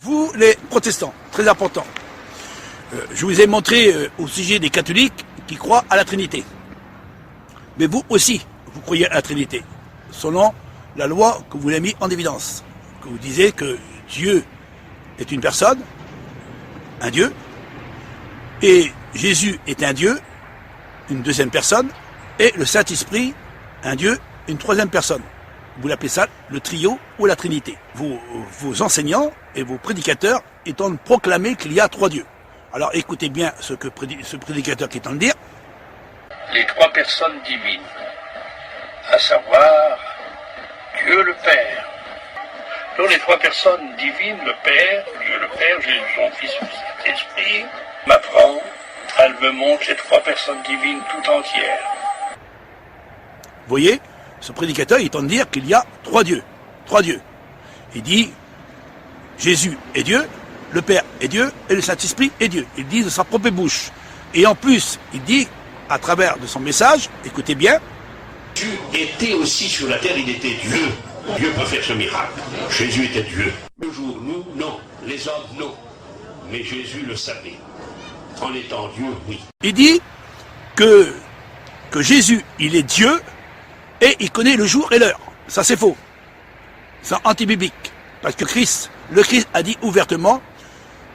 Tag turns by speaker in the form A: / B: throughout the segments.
A: Vous, les protestants, très important. Je vous ai montré au sujet des catholiques qui croient à la Trinité. Mais vous aussi, vous croyez à la Trinité, selon la loi que vous avez mis en évidence. Que vous disiez que Dieu est une personne, un Dieu, et Jésus est un Dieu, une deuxième personne, et le Saint-Esprit, un Dieu, une troisième personne. Vous l'appelez ça le trio ou la Trinité. Vos enseignants et vos prédicateurs étant de proclamer qu'il y a trois dieux. Alors écoutez bien ce prédicateur qui est en train de dire.
B: Les trois personnes divines, à savoir Dieu le Père. Donc les trois personnes divines, le Père, Dieu le Père, Jésus son Fils, le Saint-Esprit, m'apprend, elle me montre les trois personnes divines tout entières.
A: Vous voyez, ce prédicateur il est en train de dire qu'il y a trois dieux. Trois dieux. Il dit Jésus est Dieu, le Père est Dieu et le Saint-Esprit est Dieu. Il dit de sa propre bouche. Et en plus, il dit, à travers de son message, écoutez bien.
C: Jésus était aussi sur la terre, il était Dieu. Dieu peut faire ce miracle. Jésus était Dieu. Le jour, nous, non. Les hommes, non. Mais Jésus le savait. En étant Dieu, oui.
A: Il dit que Jésus, il est Dieu et il connaît le jour et l'heure. Ça, c'est faux. C'est anti-biblique. Parce que le Christ a dit ouvertement,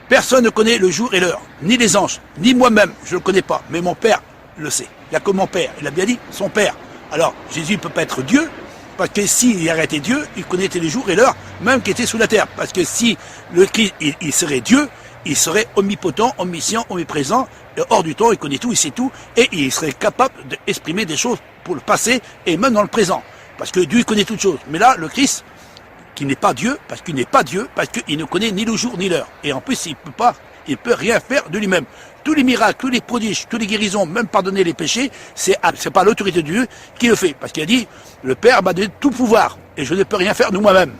A: personne ne connaît le jour et l'heure, ni les anges, ni moi-même, je ne le connais pas, mais mon Père le sait. Il n'y a que mon Père, il a bien dit, son Père. Alors, Jésus ne peut pas être Dieu, parce que s'il aurait été Dieu, il connaissait les jours et l'heure, même qu'il était sous la terre. Parce que si le Christ, il serait Dieu, il serait omnipotent, omniscient, omniprésent, hors du temps, il connaît tout, il sait tout, et il serait capable d'exprimer des choses pour le passé et même dans le présent. Parce que Dieu, il connaît toutes choses. Mais là, le Christ, qui n'est pas Dieu, parce qu'il n'est pas Dieu, parce qu'il ne connaît ni le jour ni l'heure. Et en plus, il peut rien faire de lui-même. Tous les miracles, tous les prodiges, toutes les guérisons, même pardonner les péchés, c'est pas l'autorité de Dieu qui le fait. Parce qu'il a dit, le Père m'a donné tout pouvoir, et je ne peux rien faire de moi-même.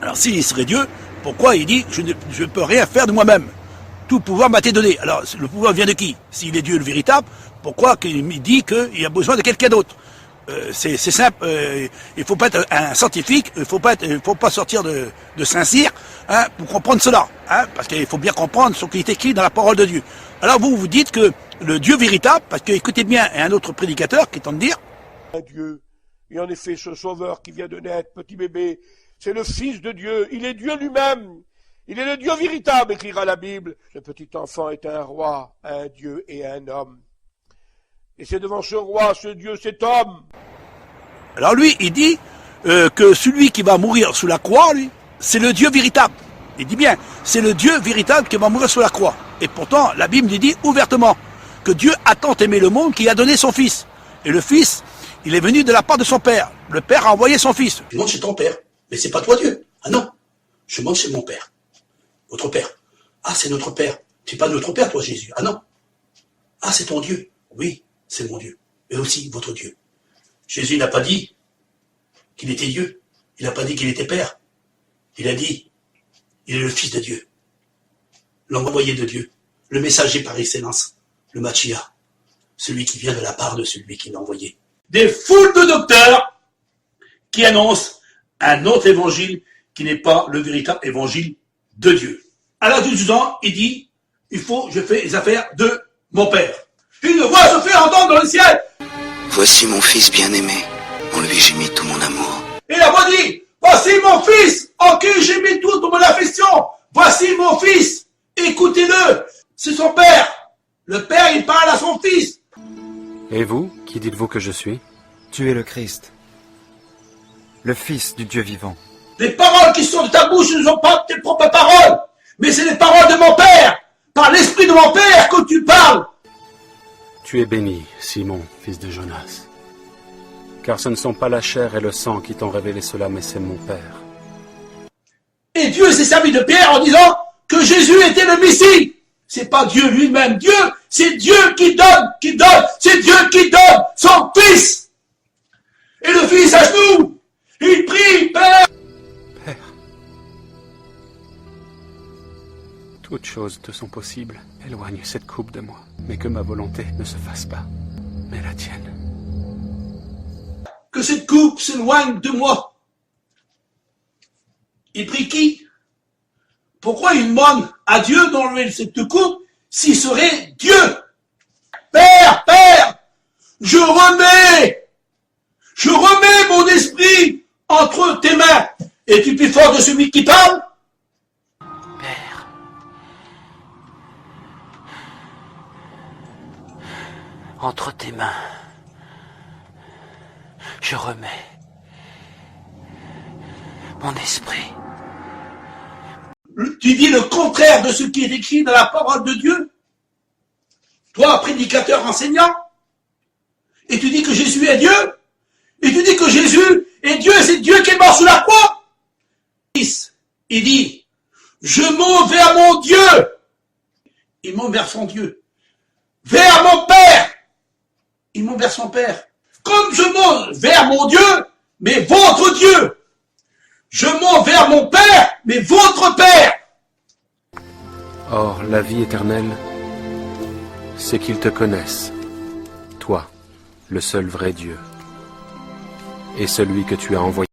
A: Alors s'il serait Dieu, pourquoi il dit, je ne peux rien faire de moi-même? Tout pouvoir m'a été donné. Alors, le pouvoir vient de qui? S'il est Dieu le véritable, pourquoi il dit qu'il a besoin de quelqu'un d'autre? C'est simple, il faut pas être un scientifique, il faut pas sortir de Saint-Cyr pour comprendre cela, parce qu'il faut bien comprendre ce qui est écrit dans la parole de Dieu. Alors vous dites que le Dieu véritable, parce que écoutez bien, il y a un autre prédicateur qui est en train de dire
D: Dieu, et en effet ce sauveur qui vient de naître, petit bébé, c'est le Fils de Dieu, il est Dieu lui-même, il est le Dieu véritable, écrira la Bible. Le petit enfant est un roi, un Dieu et un homme. Et c'est devant ce roi, ce Dieu, cet homme.
A: Alors lui, il dit que celui qui va mourir sous la croix, lui, c'est le Dieu véritable. Il dit bien, c'est le Dieu véritable qui va mourir sous la croix. Et pourtant, la Bible dit ouvertement que Dieu a tant aimé le monde qu'il a donné son Fils. Et le Fils, il est venu de la part de son Père. Le Père a envoyé son Fils.
E: Je monte chez ton Père, mais c'est pas toi Dieu. Ah non, je monte chez mon Père. Votre Père. Ah, c'est notre Père. Tu n'es pas notre Père, toi, Jésus. Ah non. Ah, c'est ton Dieu. Oui, c'est mon Dieu. Mais aussi votre Dieu. Jésus n'a pas dit qu'il était Dieu. Il n'a pas dit qu'il était Père. Il a dit, il est le Fils de Dieu. L'envoyé de Dieu. Le messager par excellence. Le Machia. Celui qui vient de la part de celui qui l'a envoyé.
A: Des foules de docteurs qui annoncent un autre évangile qui n'est pas le véritable évangile de Dieu. À l'âge de 12 ans, il dit, je fais les affaires de mon Père. Une voix se fait entendre dans le ciel.
F: Voici mon fils bien-aimé, en lui j'ai mis tout mon amour.
A: Et la voix dit, voici mon fils, en qui j'ai mis toute mon affection. Voici mon fils, écoutez-le. C'est son Père. Le Père, il parle à son fils.
G: Et vous, qui dites-vous que je suis?
H: Tu es le Christ, le Fils du Dieu vivant.
A: Les paroles qui sont de ta bouche ne sont pas tes propres paroles, mais c'est les paroles de mon Père. Par l'esprit de mon Père que tu parles.
G: Tu es béni, Simon, fils de Jonas. Car ce ne sont pas la chair et le sang qui t'ont révélé cela, mais c'est mon Père.
A: Et Dieu s'est servi de Pierre en disant que Jésus était le Messie. C'est pas Dieu lui-même. Dieu, c'est Dieu qui donne, c'est Dieu qui donne son Fils. Et le Fils à genoux, il prie, Père.
G: Père, toutes choses te sont possibles. Éloigne cette coupe de moi, mais que ma volonté ne se fasse pas, mais la tienne.
A: Que cette coupe s'éloigne de moi. Il prie qui? Pourquoi il demande à Dieu d'enlever le septuagint s'il serait Dieu? Père, Père, je remets mon esprit entre tes mains. Es-tu plus fort de celui qui parle?
F: Père, entre tes mains, je remets mon esprit.
A: Tu dis le contraire de ce qui est écrit dans la parole de Dieu? Toi, prédicateur enseignant? Et tu dis que Jésus est Dieu? Et tu dis que Jésus est Dieu et c'est Dieu qui est mort sur la croix? Il dit, je monte vers mon Dieu. Il monte vers son Dieu. Vers mon Père. Il monte vers son Père. Comme je monte vers mon Dieu, mais votre Dieu. Je monte vers mon Père, mais votre Père.
G: Or, la vie éternelle, c'est qu'ils te connaissent, toi, le seul vrai Dieu, et celui que tu as envoyé.